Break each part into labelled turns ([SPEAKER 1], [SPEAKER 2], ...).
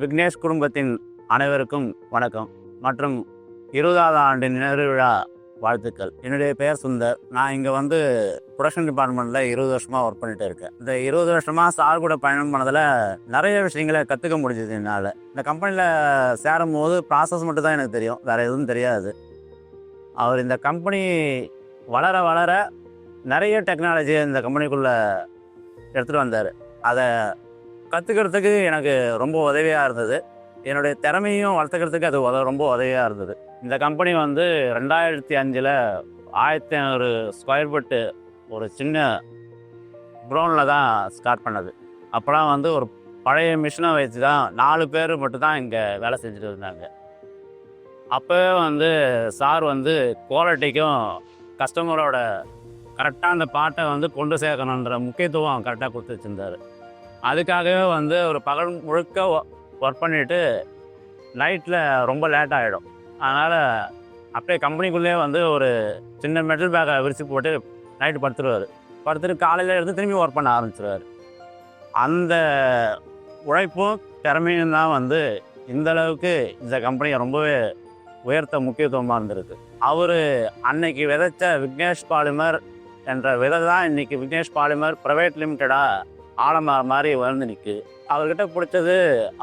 [SPEAKER 1] விக்னேஷ் குடும்பத்தின் அனைவருக்கும் வணக்கம் மற்றும் 20வது ஆண்டு நிறைவு விழா வாழ்த்துக்கள். என்னுடைய பெயர் சுந்தர். நான் இங்கே வந்து ப்ரொடக்ஷன் டிபார்ட்மெண்ட்டில் 20 வருஷமாக ஒர்க் பண்ணிகிட்டு இருக்கேன். இந்த 20 வருஷமாக சார் கூட பயணம் பண்ணதில் நிறைய விஷயங்களை கற்றுக்க முடிஞ்சது என்னால். இந்த கம்பெனியில் சேரும் போது ப்ராசஸ் மட்டும் தான் எனக்கு தெரியும், வேறு எதுவும் தெரியாது. அவர் இந்த கம்பெனி வளர வளர நிறைய டெக்னாலஜி இந்த கம்பெனிக்குள்ளே எடுத்துகிட்டு வந்தார். அதை கற்றுக்கிறதுக்கு எனக்கு ரொம்ப உதவியாக இருந்தது. என்னுடைய திறமையும் வளர்த்துக்கிறதுக்கு அது ரொம்ப உதவியாக இருந்தது. இந்த கம்பெனி வந்து 2005 1500 ஸ்கொயர் ஃபீட்டு ஒரு சின்ன க்ரௌண்டில் தான் ஸ்டார்ட் பண்ணது. அப்போலாம் வந்து ஒரு பழைய மிஷினை வச்சு தான் 4 பேர் மட்டும்தான் இங்கே வேலை செஞ்சுட்டு இருந்தாங்க. அப்போவே வந்து சார் வந்து குவாலிட்டிக்கும் கஸ்டமரோட கரெக்டாக அந்த பாட்டை வந்து கொண்டு சேர்க்கணுன்ற முக்கியத்துவம் கரெக்டாக கொடுத்து வச்சுருந்தார். அதுக்காகவே வந்து ஒரு பகல் முழுக்க ஒர்க் பண்ணிவிட்டு நைட்டில் ரொம்ப லேட் ஆகிடும். அதனால் அப்படியே கம்பெனிக்குள்ளேயே வந்து ஒரு சின்ன மெட்டல் பேக்கை விரித்து போட்டு நைட்டு படுத்துட்டு காலையில் எடுத்து திரும்பி ஒர்க் பண்ண ஆரம்பிச்சிடுவார். அந்த உழைப்பும் திறமையும் தான் வந்து இந்தளவுக்கு இந்த கம்பெனியை ரொம்பவே உயர்த்த முக்கியத்துவமாக இருந்திருக்கு. அவர் அன்னைக்கு விதைச்ச விக்னேஷ் பாலிமர் என்ற விதை தான் இன்றைக்கி விக்னேஷ் பாலிமர் ப்ரைவேட் லிமிட்டடாக ஆலமரம் மாதிரி வளர்ந்து நிற்குது. அவர்கிட்ட பிடிச்சது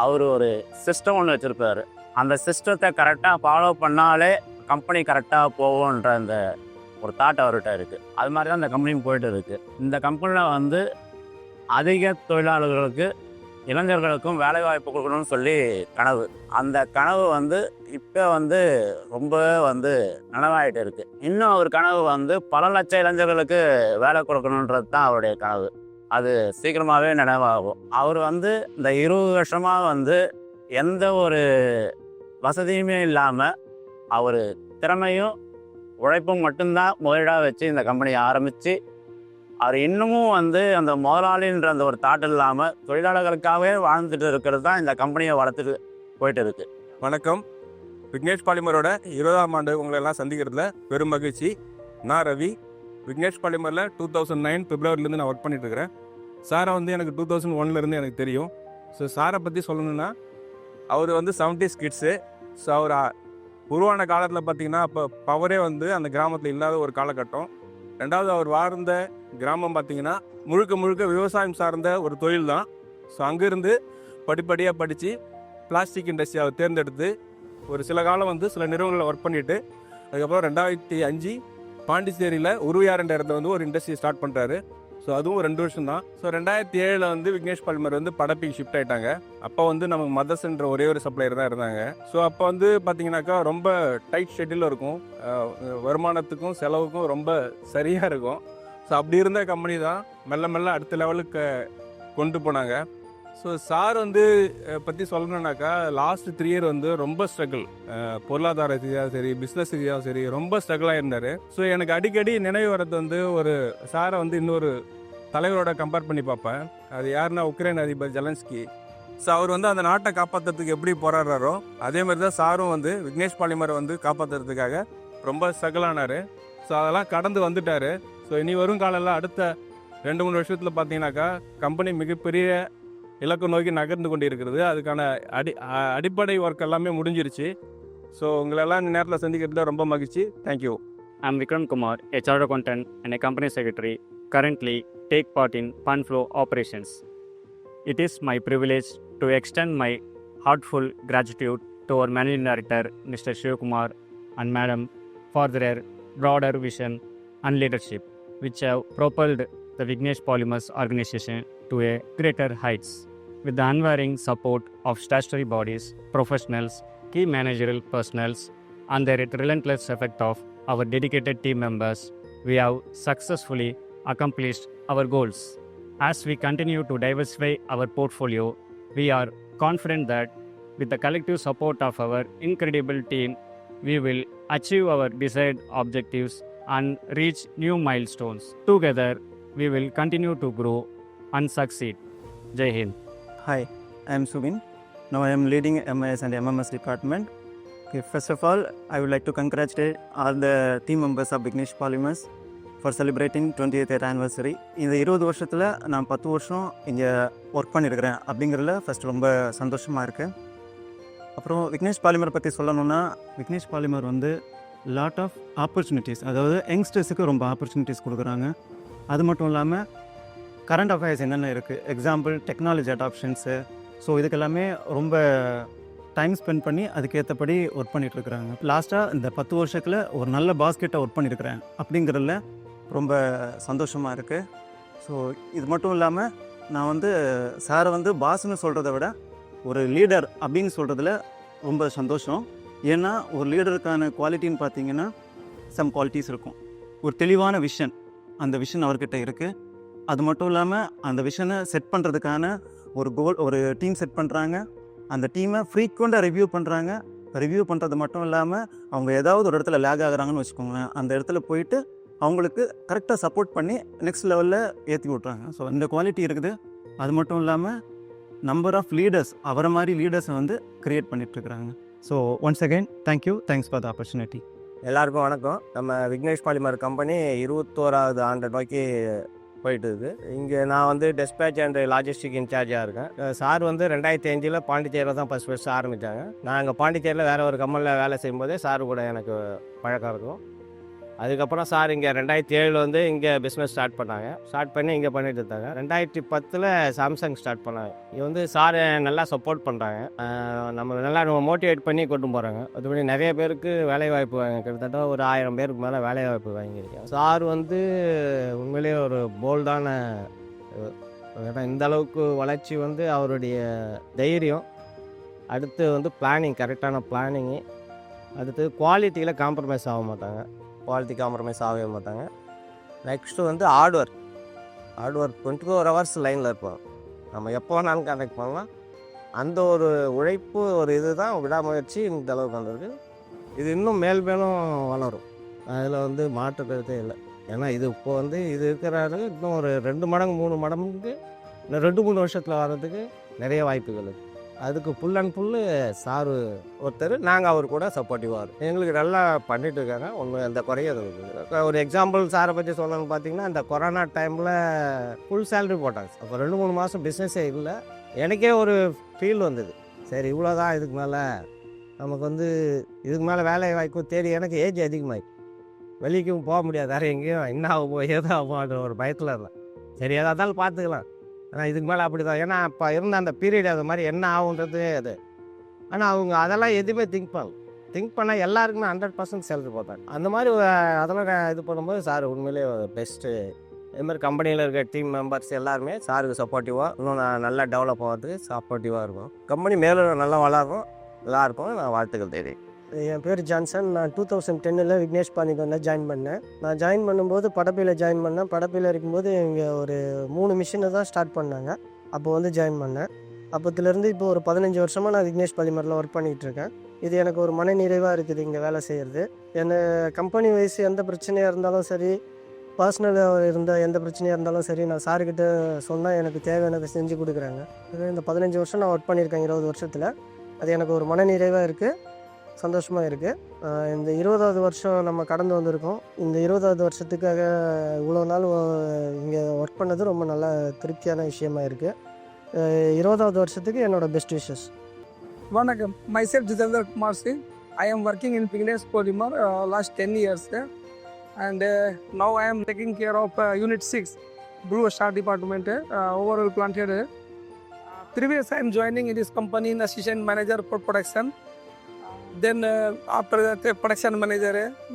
[SPEAKER 1] அவர் ஒரு சிஸ்டம் ஒன்று வச்சுருப்பார். அந்த சிஸ்டத்தை கரெக்டாக ஃபாலோ பண்ணாலே கம்பெனி கரெக்டாக போகும்ன்ற அந்த ஒரு தாட் அவர்கிட்ட இருக்குது. அது மாதிரி தான் இந்த கம்பெனியும் போயிட்டு இருக்குது. இந்த கம்பெனியில் வந்து அதிக தொழிலாளர்களுக்கு இளைஞர்களுக்கும் வேலை வாய்ப்பு கொடுக்கணும்னு சொல்லி கனவு. அந்த கனவு வந்து இப்போ வந்து ரொம்பவே வந்து நனவாயிட்டு இருக்குது. இன்னும் அவர் கனவு வந்து பல லட்சம் இளைஞர்களுக்கு வேலை கொடுக்கணுன்றது தான் அவருடைய கனவு. அது சீக்கிரமாகவே நினைவாகும். அவர் வந்து இந்த 20 வருஷமாக வந்து எந்த ஒரு வசதியுமே இல்லாமல் அவர் திறமையும் உழைப்பும் மட்டும்தான் முதலீடாக வச்சு இந்த கம்பெனியை ஆரம்பித்து அவர் இன்னமும் வந்து அந்த முதலாளின்ற அந்த ஒரு தாட் இல்லாமல் தொழிலாளர்களுக்காகவே வாழ்ந்துட்டு இருக்கிறது தான் இந்த கம்பெனியை வளர்த்துட்டு போயிட்டு இருக்கு.
[SPEAKER 2] வணக்கம். விக்னேஷ் பாலிமரோட 20ஆம் ஆண்டு உங்களெல்லாம் சந்திக்கிறதுல பெரும் மகிழ்ச்சி. நான் ரவி. விக்னேஷ் பாலிமரில் 2009 பிப்ரவரிலேருந்து நான் ஒர்க் பண்ணிட்டுருக்கிறேன். சாரை வந்து எனக்கு 2001 எனக்கு தெரியும். ஸோ சாரை பற்றி சொல்லணுன்னா அவர் வந்து 70s கிட்ஸு. ஸோ அவர் உருவான காலத்தில் பார்த்திங்கன்னா அப்போ பவரே வந்து அந்த கிராமத்தில் இல்லாத ஒரு காலகட்டம். ரெண்டாவது அவர் வாழ்ந்த கிராமம் பார்த்திங்கன்னா முழுக்க விவசாயம் சார்ந்த ஒரு தொழில் தான். ஸோ அங்கேருந்து படிப்படியாக படித்து பிளாஸ்டிக் இண்டஸ்ட்ரி அவர் தேர்ந்தெடுத்து ஒரு சில காலம் வந்து சில நிறுவனங்களில் ஒர்க் பண்ணிவிட்டு அதுக்கப்புறம் 2005 பாண்டிச்சேரியில் உருவியார்ன்ற இடத்துல வந்து ஒரு இண்டஸ்ட்ரி ஸ்டார்ட் பண்ணுறாரு. ஸோ அதுவும் 2 வருஷம் தான். ஸோ 2007 வந்து விக்னேஷ் பாலிமர் வந்து படப்பிக்கு ஷிஃப்ட் ஆகிட்டாங்க. அப்போ வந்து நமக்கு மதர்ஸ்ன்ற ஒரே ஒரு சப்ளையர் தான் இருந்தாங்க. ஸோ அப்போ வந்து பார்த்திங்கனாக்கா ரொம்ப டைட் ஷெட்யூலில் இருக்கும். வருமானத்துக்கும் செலவுக்கும் ரொம்ப சரியாக இருக்கும். ஸோ அப்படி இருந்த கம்பெனி தான் மெல்ல அடுத்த லெவலுக்கு கொண்டு போனாங்க. ஸோ சார் வந்து பற்றி சொல்லணுன்னாக்கா லாஸ்ட் 3 இயர் வந்து ரொம்ப ஸ்ட்ரகிள், பொருளாதார ரீதியாக சரி பிஸ்னஸ் ரீதியாக சரி ரொம்ப ஸ்ட்ரகிளாக இருந்தார். ஸோ எனக்கு அடிக்கடி நினைவு வரது வந்து ஒரு சாரை வந்து இன்னொரு தலைவரோட கம்பேர் பண்ணி பார்ப்பேன். அது யாருன்னா உக்ரைன் அதிபர் ஜெலன்ஸ்கி. ஸோ அவர் வந்து அந்த நாட்டை காப்பாற்றுறதுக்கு எப்படி போராடுறாரோ அதே மாதிரி தான் சாரும் வந்து விக்னேஷ் பாலிமரை வந்து காப்பாற்றுறதுக்காக ரொம்ப ஸ்ட்ரகிள் ஆனார். ஸோ அதெல்லாம் கடந்து வந்துட்டார். ஸோ இனி வரும் காலம்லாம் அடுத்த 2-3 வருஷத்தில் பார்த்தீங்கன்னாக்கா கம்பெனி மிகப்பெரிய இலக்கு நோக்கி நகர்ந்து கொண்டு இருக்கிறது. அதுக்கான அடிப்படை ஒர்க் எல்லாமே முடிஞ்சிருச்சு. ஸோ உங்களெல்லாம் இந்த நேரத்தில் சந்திக்கிறதுல ரொம்ப மகிழ்ச்சி. Thank you.
[SPEAKER 3] I'm Vikram Kumar, a chartered accountant and a company secretary, currently take part in fund flow operations. It is my privilege to extend my heartfelt gratitude to our Managing Director, Mr. Shivakumar and Madam, for their broader vision and leadership, which have propelled the Vignesh Polymers organization to a greater heights. With the unwavering support of statutory bodies, professionals, key managerial personnel, and the relentless effort of our dedicated team members, we have successfully accomplished our goals. As we continue to diversify our portfolio, we are confident that with the collective support of our incredible team, we will achieve our desired objectives and reach new milestones. Together, we will continue to grow and succeed. Jai Hind.
[SPEAKER 4] Hi, I am Subin. Now I am leading MIS and MMS department. Okay, first of all, I would like to congratulate all the team members of Vignesh Polymers for celebrating 20th anniversary. இந்த 20 வருஷத்தில் நான் 10 வருஷம் இங்கே work பண்ணியிருக்கிறேன் அப்படிங்கிறதுல first ரொம்ப சந்தோஷமாக இருக்குது. அப்புறம் விக்னேஷ் பாலிமர் பற்றி சொல்லணுன்னா, விக்னேஷ் பாலிமர் வந்து லாட் ஆஃப் ஆப்பர்ச்சுனிட்டிஸ், அதாவது யங்ஸ்டர்ஸுக்கு ரொம்ப ஆப்பர்ச்சுனிட்டிஸ் கொடுக்குறாங்க. அது மட்டும் இல்லாமல் கரண்ட் அஃபேர்ஸ் என்னென்ன இருக்குது, எக்ஸாம்பிள் டெக்னாலஜி அடாப்ஷன்ஸு, ஸோ இதுக்கெல்லாமே ரொம்ப டைம் ஸ்பெண்ட் பண்ணி அதுக்கேற்றபடி ஒர்க் பண்ணிகிட்ருக்குறாங்க. லாஸ்ட்டாக இந்த 10 வருஷத்தில் ஒரு நல்ல பாஸ்கெட்டை ஒர்க் பண்ணியிருக்கிறேன் அப்படிங்கிறதுல ரொம்ப சந்தோஷமாக இருக்குது. ஸோ இது மட்டும் இல்லாமல் நான் வந்து சாரை வந்து பாஸ்ன்னு சொல்கிறத விட ஒரு லீடர் அப்படின்னு சொல்கிறதுல ரொம்ப சந்தோஷம். ஏன்னா ஒரு லீடருக்கான குவாலிட்டின்னு பார்த்தீங்கன்னா சம் குவாலிட்டிஸ் இருக்கும். ஒரு தெளிவான விஷன், அந்த விஷன் அவர்கிட்ட இருக்குது. அது மட்டும் இல்லாமல் அந்த விஷனை செட் பண்ணுறதுக்கான ஒரு கோல், ஒரு டீம் செட் பண்ணுறாங்க. அந்த டீமை ஃப்ரீக்வெண்ட்டாக ரிவ்யூ பண்ணுறாங்க. ரிவ்யூ பண்ணுறது மட்டும் இல்லாமல் அவங்க ஏதாவது ஒரு இடத்துல லேக் ஆகுறாங்கன்னு வச்சுக்கோங்களேன், அந்த இடத்துல போயிட்டு அவங்களுக்கு கரெக்டாக சப்போர்ட் பண்ணி நெக்ஸ்ட் லெவலில் ஏற்றி விட்றாங்க. ஸோ இந்த குவாலிட்டி இருக்குது. அது மட்டும் இல்லாமல் நம்பர் ஆஃப் லீடர்ஸ், அவரை மாதிரி லீடர்ஸை வந்து க்ரியேட் பண்ணிகிட்ருக்குறாங்க. So once again thank you, thanks for the opportunity.
[SPEAKER 5] எல்லாருக்கும் வணக்கம். நம்ம விக்னேஷ் பாலிமர் கம்பெனி 21வது ஆண்டு நோக்கி போயிட்டு இருக்குது. இங்கே நான் வந்து டெஸ்பேச் அண்ட் லாஜிஸ்டிக் இன்சார்ஜாக இருக்கேன். சார் வந்து 2005 பாண்டிச்சேரியில் தான் ஃபஸ்ட் ஆரம்பித்தாங்க. நான் அங்கே பாண்டிச்சேரியில் வேறு ஒரு கம்பெனியில் வேலை செய்யும்போதே சார் கூட எனக்கு பழக்கம் இருக்கும். அதுக்கப்புறம் சார் இங்கே 2007 வந்து இங்கே பிஸ்னஸ் ஸ்டார்ட் பண்ணி இங்கே பண்ணிட்டு இருந்தாங்க. 2010 சாம்சங் ஸ்டார்ட் பண்ணாங்க. இங்கே வந்து சார் நல்லா சப்போர்ட் பண்ணுறாங்க, நம்ம நல்லா மோட்டிவேட் பண்ணி கொண்டு போகிறாங்க. அதுபடி நிறைய பேருக்கு வேலைவாய்ப்பு கிட்டத்தட்ட ஒரு 1000 பேருக்கு மேலே வேலைவாய்ப்பு வாங்கியிருக்கேன். சார் வந்து உண்மையிலேயே ஒரு போல்டான, ஏன்னா இந்த அளவுக்கு வளர்ச்சி வந்து அவருடைய தைரியம், அடுத்து வந்து பிளானிங், கரெக்டான பிளானிங்கு, அடுத்து குவாலிட்டியில் காம்ப்ரமைஸ் ஆக மாட்டாங்க, ஆகவே மாட்டாங்க. நெக்ஸ்ட்டு வந்து ஹார்ட் ஒர்க் 24 hours லைனில் இருப்போம். நம்ம எப்போ வேணாலும் கான்டாக்ட் பண்ணலாம். அந்த ஒரு உழைப்பு, ஒரு இது தான் விடாமுயற்சி இந்த அளவுக்கு வந்திருக்கு. இது இன்னும் மேலும் வளரும், அதில் வந்து மாற்று கருத்தே இல்லை. ஏன்னா இது இப்போ வந்து இது இருக்கிறாரு, இன்னும் ஒரு 2 மடங்கு 3 மடங்கு இன்னும் 2-3 வருஷத்தில் வர்றதுக்கு நிறைய வாய்ப்புகள் இருக்குது. அதுக்கு ஃபுல் அண்ட் ஃபுல்லு சாரு ஒருத்தர், நாங்கள் அவர் கூட சப்போர்ட்டிவாக இருக்கும். எங்களுக்கு நல்லா பண்ணிட்டு இருக்காங்க, ஒன்றும் எந்த குறையும் இருக்குது. ஒரு எக்ஸாம்பிள் சாரை பற்றி சொல்லணும்னு பார்த்தீங்கன்னா, இந்த கொரோனா டைமில் ஃபுல் சேலரி போட்டாங்க. அப்போ 2-3 மாதம் பிஸ்னஸே இல்லை. எனக்கே ஒரு ஃபீல் வந்தது, சரி இவ்வளோதான், இதுக்கு மேலே நமக்கு வந்து இதுக்கு மேலே வேலை வாய்ப்பு தேடி, எனக்கு ஏஜ் அதிகமாகி வெளிக்கும் போக முடியாது, வேறு எங்கேயும் என்ன ஆகும் ஏதோ ஆகும்ன்ற ஒரு பயத்தில் இருந்தேன். சரி எதாக இருந்தாலும் பார்த்துக்கலாம், ஆனால் இதுக்கு மேலே அப்படி தான். ஏன்னா அப்போ இருந்த அந்த பீரியட் அது மாதிரி என்ன ஆகுன்றது அது. ஆனால் அவங்க அதெல்லாம் எதுவுமே திங்க் பண்ணால் எல்லாருக்குமே 100% சேலரி போட்டாங்க. அந்த மாதிரி அதெல்லாம் இது பண்ணும்போது சார் உண்மையிலே பெஸ்ட்டு. இதுமாதிரி கம்பெனியில் இருக்க டீம் மெம்பர்ஸ் எல்லாருமே சாருக்கு சப்போர்ட்டிவாக, இன்னும் நல்லா டெவலப் ஆகிறதுக்கு சப்போர்ட்டிவாக இருக்கும். கம்பெனி மேலும் நல்லா வளரும், எல்லாருக்கும் நான் வாழ்த்துக்கள் தெரியும். என் பேர் ஜான்சன். நான் 2010 விக்னேஷ் பாலிமரில் ஜாயின் பண்ணேன். நான் ஜாயின் பண்ணும்போது படப்பில் ஜாயின் பண்ணேன். படப்பில் இருக்கும்போது இங்கே ஒரு 3 மிஷினை தான் ஸ்டார்ட் பண்ணாங்க. அப்போ வந்து ஜாயின் பண்ணேன். அப்போத்துலேருந்து இப்போ ஒரு 15 வருஷமாக நான் விக்னேஷ் பாலிமரில் ஒர்க் பண்ணிகிட்ருக்கேன். இது எனக்கு ஒரு மன நிறைவாக இருக்குது இங்கே வேலை செய்கிறது. என்ன கம்பெனி வைஸ் எந்த பிரச்சனையாக இருந்தாலும் சரி, பர்சனலாக இருந்தால் எந்த பிரச்சனையாக இருந்தாலும் சரி, நான் சார்கிட்ட சொன்னால் எனக்கு தேவையானதை செஞ்சு கொடுக்குறாங்க. இந்த 15 வருஷம் நான் ஒர்க் பண்ணியிருக்கேன், 20 வருஷத்தில். அது எனக்கு ஒரு மன நிறைவாக இருக்குது, சந்தோஷமாக இருக்குது. இந்த 20வது வருஷம் நம்ம கடந்து வந்திருக்கோம். இந்த 20வது வருஷத்துக்காக இவ்வளோ நாள் இங்கே ஒர்க் பண்ணது ரொம்ப நல்ல திருப்தியான விஷயமா இருக்குது. 20வது வருஷத்துக்கு என்னோட பெஸ்ட் விஷஸ்.
[SPEAKER 6] வணக்கம். myself Jitendra Kumar Singh. I am working in Vignesh Polymer last 10 years and now I am taking care of Unit 6 Brew Star Department, overall planted. Previous I am joining in this company in assistant manager for production. Then after that production manager,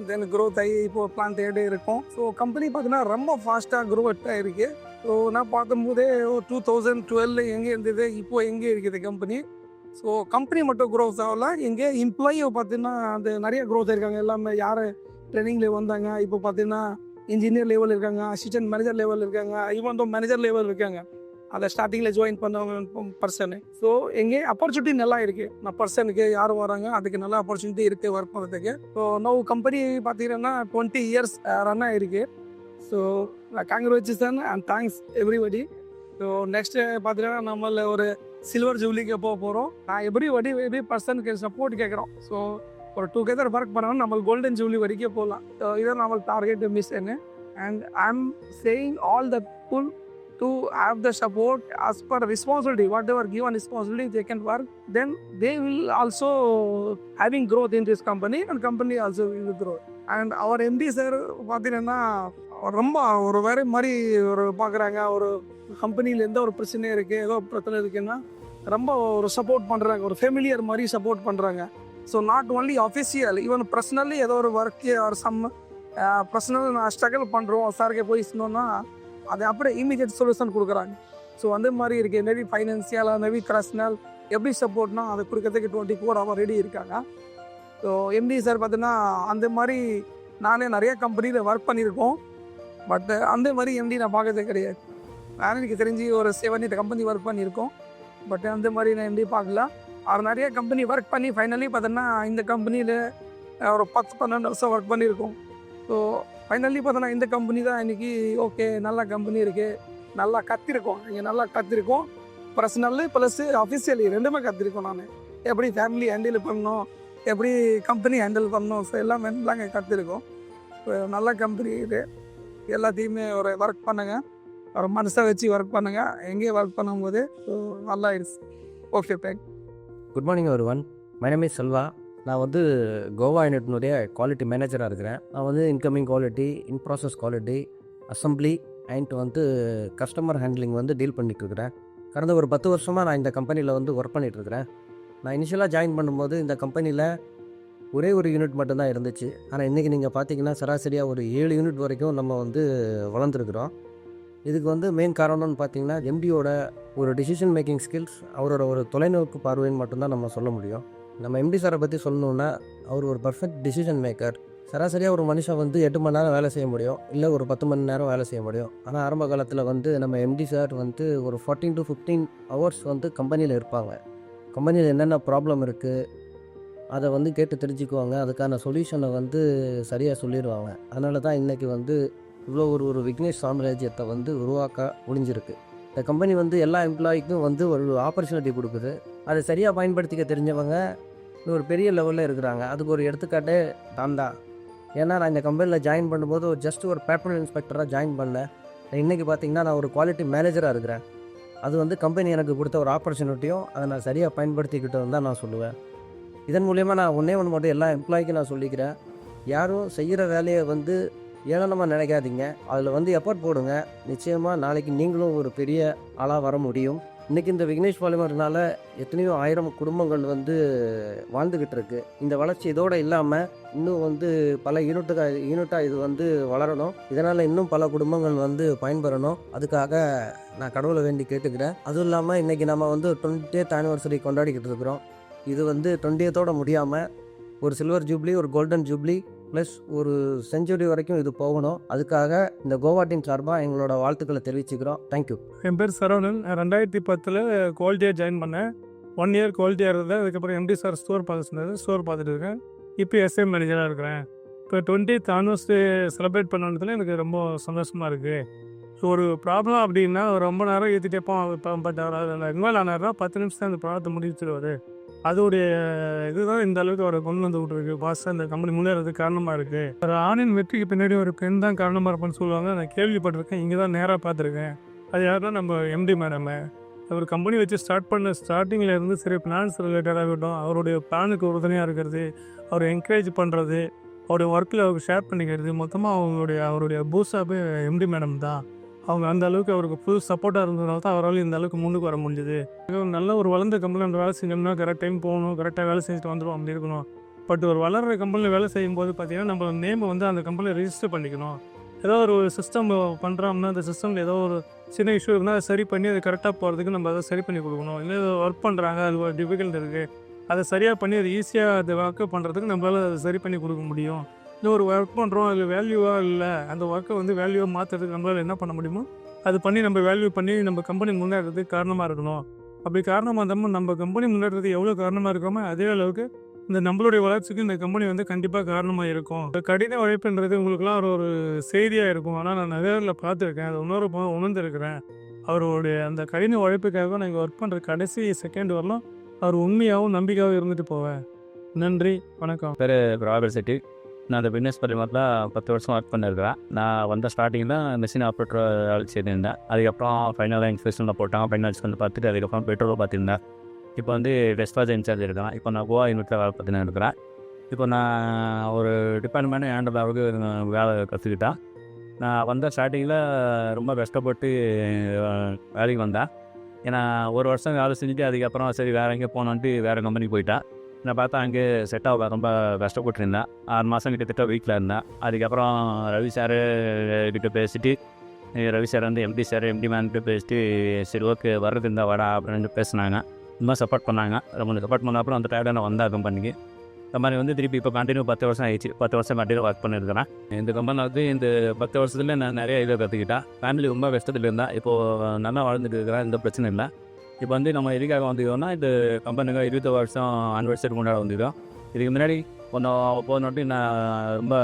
[SPEAKER 6] then growth ஆகி இப்போது plant head இருக்கும். So company பார்த்தீங்கன்னா ரொம்ப ஃபாஸ்ட்டாக growth ஆகிருக்கு. So நான் பார்க்கும்போதே 2012 எங்கே இருந்தது, இப்போது எங்கே இருக்குது கம்பெனி. ஸோ கம்பெனி மட்டும் க்ரோத் ஆகல, எங்கே எம்ப்ளாயி பார்த்தீங்கன்னா அது நிறைய க்ரோத் இருக்காங்க. எல்லாமே யார் ட்ரைனிங்கில் வந்தாங்க, இப்போ பார்த்தீங்கன்னா இன்ஜினியர் லெவல் இருக்காங்க, அசிஸ்டன்ட் மேனேஜர் லெவல் இருக்காங்க, ஈவன் தோ மேனேஜர் லெவல் இருக்காங்க. அதை ஸ்டார்டிங்கில் ஜாயின் பண்ணவங்க பர்சனு. ஸோ எங்கே ஆப்பர்ச்சுனிட்டி நல்லா இருக்குது. நான் பர்சனுக்கு யார் வராங்க அதுக்கு நல்ல ஆப்பர்ச்சுனிட்டி இருக்குது ஒர்க் பண்ணுறதுக்கு. ஸோ நோ கம்பெனி பார்த்தீங்கன்னா 20 years ரன் ஆகிருக்கு. So congratulation and thanks everybody. So next பார்த்தீங்கன்னா நம்மள ஒரு சில்வர் ஜூப்ளிக்கு போக போகிறோம். நான் எவ்ரி பர்சனுக்கு சப்போர்ட் கேட்குறோம். ஸோ ஒரு டுகெதர் ஒர்க் பண்ணாலும் நம்மளுக்கு கோல்டன் ஜூப்ளி வரைக்கும் போகலாம். ஸோ இதான் நம்மளுக்கு target mission. And I'm saying all the people to have the support as per responsibility, whatever given responsibility they can work, then they will also having growth in this company and company also will grow. And our MD sir பார்த்தீங்கன்னா ரொம்ப ஒரு வேற மாதிரி ஒரு பார்க்குறாங்க. ஒரு கம்பெனியில் எந்த ஒரு பிரச்சனையும் இருக்குது, ஏதோ பிரச்சனை இருக்குன்னா ரொம்ப ஒரு சப்போர்ட் பண்ணுறாங்க, ஒரு ஃபெமிலியர் மாதிரி சப்போர்ட் பண்ணுறாங்க. So not only official, even personally ஏதோ ஒரு ஒர்க்கு ஒரு சம் பர்சனல் நான் ஸ்ட்ரகிள் பண்ணுறோம் சாருக்கு போய் சொன்னோன்னா அது அப்படியே இமீடியட் சொல்யூஷன் கொடுக்குறாங்க. ஸோ அந்த மாதிரி இருக்குது. மேபி ஃபைனான்சியலாக மேபி பர்சனல் எப்படி சப்போர்ட்னா அதை கொடுக்கறதுக்கு 24 hours ரெடி இருக்காங்க. ஸோ எம்டி சார் பார்த்தீங்கன்னா அந்த மாதிரி நானே நிறைய கம்பெனியில் ஒர்க் பண்ணியிருக்கோம். பட் அந்த மாதிரி எம்டி நான் பார்க்கறதே கிடையாது. நான் எனக்கு தெரிஞ்சு ஒரு 7-8 கம்பெனி ஒர்க் பண்ணியிருக்கோம். பட் அந்த மாதிரி நான் எம்டி பார்க்கல. அவர் நிறைய கம்பெனி ஒர்க் பண்ணி ஃபைனலி பார்த்தோன்னா இந்த கம்பெனியில் ஒரு 10-12 வருஷம் ஒர்க் பண்ணியிருக்கோம். ஸோ ஃபைனலி பார்த்தோன்னா இந்த கம்பெனி தான் இன்றைக்கி ஓகே நல்ல கம்பெனி இருக்குது, நல்லா கற்றுருக்கோம், இங்கே நல்லா கற்றுருக்கோம். பர்சனல் ப்ளஸ் அஃபிஷியலி ரெண்டுமே கற்றுருக்கோம். நான் எப்படி ஃபேமிலி ஹேண்டில் பண்ணணும், எப்படி கம்பெனி ஹேண்டில் பண்ணணும், ஸோ எல்லாமே இங்கே கற்றுருக்கோம். நல்ல கம்பெனி இது. எல்லாத்தையுமே ஒரு ஒர்க் பண்ணுங்கள், ஒரு மனசை வச்சு ஒர்க் பண்ணுங்கள். எங்கேயும் ஒர்க் பண்ணும்போது நல்லா ஆயிடுச்சு. Okay, thank.
[SPEAKER 7] Good morning everyone. My name is Selva. நான் வந்து கோவா யூனிட்னுடைய குவாலிட்டி மேனேஜராக இருக்கிறேன். நான் வந்து incoming quality, in process quality, assembly and வந்து கஸ்டமர் ஹேண்ட்லிங் வந்து டீல் பண்ணிகிட்ருக்கிறேன். கடந்த ஒரு 10 வருஷமாக நான் இந்த கம்பெனியில் வந்து ஒர்க் பண்ணிகிட்ருக்கிறேன். நான் இனிஷியலாக ஜாயின் பண்ணும்போது இந்த கம்பெனியில் ஒரே ஒரு யூனிட் மட்டும்தான் இருந்துச்சு. ஆனால் இன்றைக்கி நீங்கள் பார்த்தீங்கன்னா சராசரியாக ஒரு 7 யூனிட் வரைக்கும் நம்ம வந்து வளர்ந்துருக்குறோம். இதுக்கு வந்து மெயின் காரணம்னு பார்த்தீங்கன்னா எம்டியோட ஒரு டிசிஷன் மேக்கிங் ஸ்கில்ஸ், அவரோட ஒரு தொலைநோக்கு பார்வைன்னு மட்டும்தான் நம்ம சொல்ல முடியும். நம்ம எம்டி சாரை பற்றி சொல்லணுன்னா அவர் ஒரு பர்ஃபெக்ட் டிசிஷன் மேக்கர். சராசரியாக ஒரு மனுஷன் வந்து 8 மணி நேரம் வேலை செய்ய முடியும், இல்லை ஒரு 10 மணி நேரம் வேலை செய்ய முடியும். ஆனால் ஆரம்ப காலத்தில் வந்து நம்ம எம்டி சார் வந்து ஒரு 14 to 15 hours வந்து கம்பெனியில் இருப்பாங்க. கம்பெனியில் என்னென்ன ப்ராப்ளம் இருக்குது அதை வந்து கேட்டு தெரிஞ்சுக்குவாங்க, அதுக்கான சொல்யூஷனை வந்து சரியாக சொல்லிடுவாங்க. அதனால தான் இன்றைக்கி வந்து இவ்வளோ ஒரு விக்னேஷ் சாம்ராஜ்யத்தை வந்து உருவாக்க முடிஞ்சிருக்கு. இந்த கம்பெனி வந்து எல்லா எம்ப்ளாய்க்கும் வந்து ஒரு ஆப்பர்ச்சுனிட்டி கொடுக்குது. அதை சரியாக பயன்படுத்திக்க தெரிஞ்சவங்க ஒரு பெரிய லெவலில் இருக்கிறாங்க. அதுக்கு ஒரு எடுத்துக்காட்டே நான் தான். ஏன்னா நான் இந்த கம்பெனியில் ஜாயின் பண்ணும்போது ஜஸ்ட் ஒரு பேப்பர் இன்ஸ்பெக்டராக ஜாயின் பண்ணேன். இன்றைக்கி பார்த்திங்கன்னா நான் ஒரு குவாலிட்டி மேனேஜராக இருக்கிறேன். அது வந்து கம்பெனி எனக்கு கொடுத்த ஒரு ஆப்பர்ச்சுனிட்டியும் அதை நான் சரியாக பயன்படுத்திக்கிட்டோன்னு தான் நான் சொல்லுவேன். இதன் மூலயமா நான் ஒன்றே மட்டும் எல்லா எம்ப்ளாய்க்கும் நான் சொல்லிக்கிறேன், யாரும் செய்கிற வேலையை வந்து ஏளனமாக நினைக்காதீங்க. அதில் வந்து எஃபர்ட் போடுங்க. நிச்சயமாக நாளைக்கு நீங்களும் ஒரு பெரிய ஆளாக வர முடியும். இன்றைக்கி இந்த விக்னேஷ் பாலிமர்னால எத்தனையோ 1000 குடும்பங்கள் வந்து வாழ்ந்துக்கிட்டு இருக்குது. இந்த வளர்ச்சி இதோடு இல்லாமல் இன்னும் வந்து பல யூனிட்டாக இது வந்து வளரணும். இதனால் இன்னும் பல குடும்பங்கள் வந்து பயன்பெறணும். அதுக்காக நான் கடவுளை வேண்டி கேட்டுக்கிறேன். அதுவும் இல்லாமல் இன்றைக்கி நம்ம வந்து 20th anniversary கொண்டாடிக்கிட்டு இருக்கிறோம். இது வந்து 20th முடியாமல் ஒரு சில்வர் ஜூப்ளி, ஒரு கோல்டன் ஜூப்ளி ப்ளஸ் ஒரு செஞ்சுரி வரைக்கும் இது போகணும். அதுக்காக இந்த கோவா டீம் சார்பாக எங்களோட வாழ்த்துக்களை தெரிவிச்சுக்கிறோம். தேங்க்யூ.
[SPEAKER 8] என் பேர் சரவணன். 2010 குவாலிட்டியாக ஜாயின் பண்ணேன். 1 year குவாலிட்டியாக இருந்தேன். அதுக்கப்புறம் எம்டி சார் ஸ்டோர் பார்த்து சொன்னார், ஸ்டோர் பார்த்துட்டு இருக்கேன். இப்போ எஸ்ஐ மேனேஜராக இருக்கிறேன். இப்போ 20th anniversary செலிப்ரேட் பண்ணதுல எனக்கு ரொம்ப சந்தோஷமாக இருக்குது. ஸோ ஒரு ப்ராப்ளம் அப்படின்னா ரொம்ப நேரம் ஏற்றிட்டே போவோம். பட் அவர் இன்வால்வ் ஆனார்னா 10 நிமிஷம் அந்த ப்ராப்ளத்தை முடிச்சுடுவார். அதோடைய இதுதான் இந்த அளவுக்கு அவரை கொண்டு வந்து விட்டுருக்கு. பாஸ் அந்த கம்பெனி முன்னேறதுக்கு காரணமாக இருக்குது. ஒரு ஆணின் வெற்றிக்கு பின்னாடி ஒரு பெண் தான் காரணமாக இருப்பான்னு சொல்லுவாங்க. நான் கேள்விப்பட்டிருக்கேன், இங்கே தான் நேராக பார்த்துருக்கேன். அது யாருன்னா நம்ம எம்டி மேடம். அவர் கம்பெனி வச்சு ஸ்டார்ட் பண்ண ஸ்டார்டிங்கில் இருந்து சரி பிளான்ஸ் ரிலேட்டடாக இருக்கட்டும், அவருடைய பிளானுக்கு உறுதுணையாக இருக்கிறது, அவரை என்கரேஜ் பண்ணுறது, அவருடைய ஒர்க்கில் அவருக்கு ஷேர் பண்ணிக்கிறது, மொத்தமாக அவருடைய பூஸ்டாகவே எம்டி மேடம் தான். அவங்க அந்த அளவுக்கு அவருக்கு ஃபுல் சப்போர்ட்டாக இருந்ததுனால தான் அவரால் இந்த அளவுக்கு முன்னுக்கு வர முடிஞ்சுது. நல்ல ஒரு வளர்ந்த கம்பெனியில் அந்த வேலை செஞ்சோம்னா கரெக்ட் டைம் போகணும், கரெக்டாக வேலை செஞ்சுட்டு வந்துடும், அப்படி இருக்கணும். பட் ஒரு வளர்கிற கம்பெனியில் வேலை செய்யும்போது பார்த்திங்கன்னா நம்ம நேமை வந்து அந்த கம்பெனியில் ரெஜிஸ்டர் பண்ணிக்கணும். ஏதோ ஒரு சிஸ்டம் பண்ணுறோம்னா அந்த சிஸ்டமில் ஏதோ ஒரு சின்ன இஷ்யூ இருந்தால் அதை சரி பண்ணி அது கரெக்டாக போகிறதுக்கு நம்ம அதை சரி பண்ணி கொடுக்கணும். இல்லை ஒர்க் பண்ணுறாங்க, அது ஒரு டிஃபிகல்ட் இருக்குது, அதை சரியாக பண்ணி அது ஈஸியாக அதை ஒர்க்கு பண்ணுறதுக்கு நம்மளால் அதை சரி பண்ணி கொடுக்க முடியும். இல்லை ஒரு ஒர்க் பண்ணுறோம், அதில் வேல்யூவாக இல்லை, அந்த ஒர்க்கை வந்து வேல்யூவாக மாற்றுறதுக்கு நம்மளால் என்ன பண்ண முடியுமோ அது பண்ணி நம்ம வேல்யூ பண்ணி நம்ம கம்பெனி முன்னேறதுக்கு காரணமாக இருக்கணும். அப்படி காரணமாக இருந்தாலும் நம்ம கம்பெனி முன்னேறதுக்கு எவ்வளோ காரணமாக இருக்கோமோ அதே அளவுக்கு இந்த நம்மளுடைய வளர்ச்சிக்கு இந்த கம்பெனி வந்து கண்டிப்பாக காரணமாக இருக்கும். கடின உழைப்புன்றது உங்களுக்குலாம் ஒரு செய்தியாக இருக்கும். ஆனால் நான் நேரில் பார்த்துருக்கேன், அது இன்னொரு உணர்ந்துருக்கிறேன். அவருடைய அந்த கடின உழைப்புக்காக நான் இங்கே ஒர்க் பண்ணுற கடைசி செகண்ட் வரலாம் அவர் உண்மையாகவும் நம்பிக்கையாகவும் இருந்துட்டு போவேன். நன்றி, வணக்கம்.
[SPEAKER 9] பேர் ராபர்ட் செட்டி.
[SPEAKER 3] நான் அந்த பிஸ்னஸ் பாலிமரில் 10 வருஷம் ஒர்க் பண்ணியிருக்கிறேன். நான் வந்த ஸ்டார்டிங்கில் மிஷின் ஆப்ரேட்டர் வேலை செய்திருந்தேன். அதுக்கப்புறம் ஃபைனலாக இன்ஸ்பெக்ஷனில் போட்டாங்க. ஃபைனல் வந்து பார்த்துட்டு அதுக்கப்புறம் பெட்ரோல் பார்த்துருந்தேன். இப்போ வந்து டெஸ்பாச் இன்சார்ஜ் இருக்கேன். இப்போ நான் கோவா யூனிட்டில் வேலை பார்த்துன்னு இருக்கிறேன். இப்போ நான் ஒரு டிபார்ட்மெண்ட் ஹேண்டில் அளவுக்கு வேலை கற்றுக்கிட்டேன். நான் வந்த ஸ்டார்டிங்கில் ரொம்ப கஷ்டப்பட்டு வேலைக்கு வந்தேன். ஏன்னா ஒரு வருஷம் வேலை செஞ்சுட்டு அதுக்கப்புறம் சரி வேறு எங்கேயும் போனான்ட்டு வேறு கம்பெனிக்கு போயிட்டேன். நான் பார்த்தா அங்கே செட் ஆக ரொம்ப கஷ்டப்பட்டுருந்தேன். 6 மாதம் கிட்டத்தட்ட வீட்டில் இருந்தேன். அதுக்கப்புறம் ரவி சார் கிட்ட பேசிட்டு ரவி சார் வந்து எம்டி சார் எம்டி மேன்கிட்ட பேசிட்டு சரி ஓகே வர்றது இருந்தால் வாடா அப்படின்னு பேசினாங்க. இந்த மாதிரி சப்போர்ட் பண்ணாங்க. ரொம்ப சப்போர்ட் பண்ண அப்புறம் அந்த டயர்டாக நான் வந்தேன் கம்பெனிக்கு. கம்பெனி வந்து திருப்பி இப்போ கண்டினியூ 10 வருஷம் ஆயிடுச்சு. 10 வருஷம் கண்டினியூ ஒர்க் பண்ணியிருக்கிறேன். இந்த கம்பெனி வந்து இந்த 10 வருஷத்துல நான் நிறைய இதை கற்றுக்கிட்டேன். ஃபேமிலி ரொம்ப கஷ்டத்தில் இருந்தேன். இப்போது நல்லா வாழ்ந்துட்டு இருக்கிறேன். எந்த பிரச்சனை இல்லை. இப்போ வந்து நம்ம எதுக்காக வந்துக்கிறோம்னா இந்த கம்பெனிக்கு 20 வருஷம் ஆனிவர்சரி கொண்டாட வந்துக்கிறோம். இதுக்கு முன்னாடி போனோட்டி நான் ரொம்ப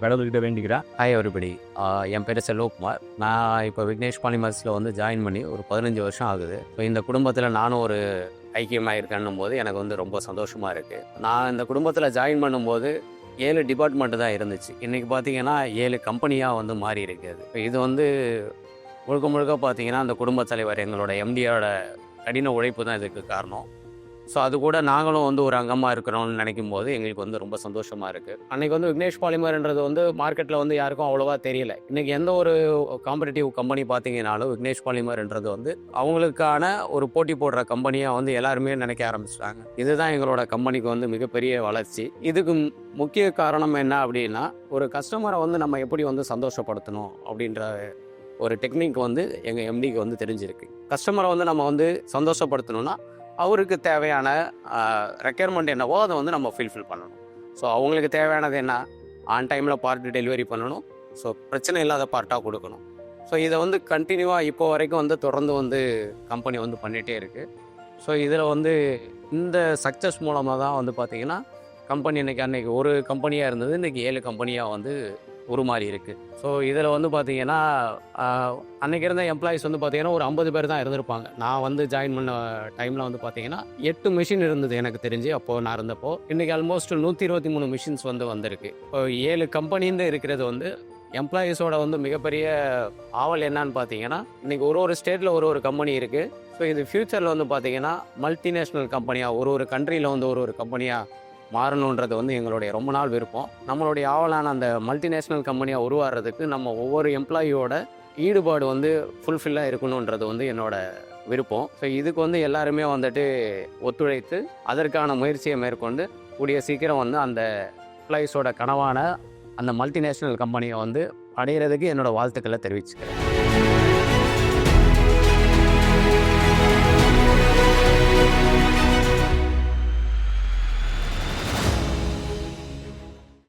[SPEAKER 3] கடவுள்கிட்ட வேண்டிக்கிறேன்.
[SPEAKER 1] ஹாய் எவ்ரிபடி, என் பேர் செல்வகுமார். நான் இப்போ விக்னேஷ் பாலிமர்ஸில் வந்து ஜாயின் பண்ணி ஒரு 15 வருஷம் ஆகுது. இப்போ இந்த குடும்பத்தில் நானும் ஒரு ஐக்கியமாக இருக்கேன்னும் போது எனக்கு வந்து ரொம்ப சந்தோஷமாக இருக்குது. நான் இந்த குடும்பத்தில் ஜாயின் பண்ணும்போது 7 டிபார்ட்மெண்ட்டு தான் இருந்துச்சு. இன்றைக்கி பார்த்தீங்கன்னா 7 கம்பெனியாக வந்து மாறி இருக்குது. இப்போ இது வந்து முழுக்க முழுக்க பார்த்தீங்கன்னா அந்த குடும்பத் தலைவர் எங்களோட எம்டியோட கடின உழைப்பு தான் இதுக்கு காரணம். ஸோ அது கூட நாங்களும் வந்து ஒரு அங்கமாக இருக்கிறோம்னு நினைக்கும் போது எங்களுக்கு வந்து ரொம்ப சந்தோஷமாக இருக்குது. அன்றைக்கி வந்து விக்னேஷ் பாலிமர்ன்றது வந்து மார்க்கெட்டில் வந்து யாருக்கும் அவ்வளோவா தெரியல. இன்றைக்கி எந்த ஒரு காம்படிட்டிவ் கம்பெனி பார்த்தீங்கன்னாலும் விக்னேஷ் பாலிமர்ன்றது வந்து அவங்களுக்கான ஒரு போட்டி போடுற கம்பெனியாக வந்து எல்லாருமே நினைக்க ஆரம்பிச்சிட்டாங்க. இதுதான் எங்களோட கம்பெனிக்கு வந்து மிகப்பெரிய வளர்ச்சி. இதுக்கு முக்கிய காரணம் என்ன அப்படின்னா, ஒரு கஸ்டமரை வந்து நம்ம எப்படி வந்து சந்தோஷப்படுத்தணும் அப்படின்ற ஒரு டெக்னிக் வந்து எங்கள் எம்டிக்கு வந்து தெரிஞ்சிருக்கு. கஸ்டமரை வந்து நம்ம வந்து சந்தோஷப்படுத்தணும்னா அவருக்கு தேவையான ரெக்யர்மெண்ட் என்னவோ அதை வந்து நம்ம ஃபில்ஃபில் பண்ணணும். ஸோ அவங்களுக்கு தேவையானது என்ன, ஆன் டைமில் பார்ட் டெலிவரி பண்ணணும். ஸோ பிரச்சனை இல்லாத பார்ட்டாக கொடுக்கணும். ஸோ இதை வந்து கண்டினியூவாக இப்போ வரைக்கும் வந்து தொடர்ந்து வந்து கம்பெனி வந்து பண்ணிகிட்டே இருக்குது. ஸோ இதில் வந்து இந்த சக்ஸஸ் மூலமாக தான் வந்து பார்த்திங்கன்னா கம்பெனி அன்றைக்கி ஒரு கம்பெனியாக இருந்தது, இன்றைக்கி 7 கம்பெனியாக வந்து உருமாறி இருக்குது. ஸோ இதில் வந்து பார்த்திங்கன்னா அன்றைக்கி இருந்த எம்ப்ளாயிஸ் வந்து பார்த்திங்கன்னா ஒரு 50 பேர் தான் இருந்திருப்பாங்க. நான் வந்து ஜாயின் பண்ண டைமில் வந்து பார்த்திங்கன்னா 8 மிஷின் இருந்தது எனக்கு தெரிஞ்சு அப்போது நான் இருந்தப்போ. இன்றைக்கி ஆல்மோஸ்ட் 123 மிஷின்ஸ் வந்து வந்திருக்கு. இப்போ 7 கம்பெனின்னு இருக்கிறது வந்து எம்ப்ளாயீஸோட வந்து மிகப்பெரிய ஆவல் என்னன்னு பார்த்தீங்கன்னா, இன்றைக்கி ஒரு ஸ்டேட்டில் ஒரு கம்பெனி இருக்குது. ஸோ இது ஃப்யூச்சரில் வந்து பார்த்திங்கன்னா மல்டிநேஷ்னல் கம்பெனியாக ஒரு கண்ட்ரியில் வந்து ஒரு கம்பெனியாக மாறணுன்றது வந்து எங்களுடைய ரொம்ப நாள் விருப்பம். நம்மளுடைய ஆவலான அந்த மல்டிநேஷ்னல் கம்பெனியாக உருவாடுறதுக்கு நம்ம ஒவ்வொரு எம்ப்ளாயியோட ஈடுபாடு வந்து ஃபுல்ஃபில்லாக இருக்கணுன்றது வந்து என்னோட விருப்பம். ஸோ இதுக்கு வந்து எல்லாருமே வந்துட்டு ஒத்துழைத்து அதற்கான முயற்சியை மேற்கொண்டு கூடிய சீக்கிரம் வந்து அந்த எம்ப்ளாயிஸோட கனவான அந்த மல்டிநேஷ்னல் கம்பெனியை வந்து அடையிறதுக்கு என்னோடய வாழ்த்துக்களை தெரிவிச்சுக்கிறேன்.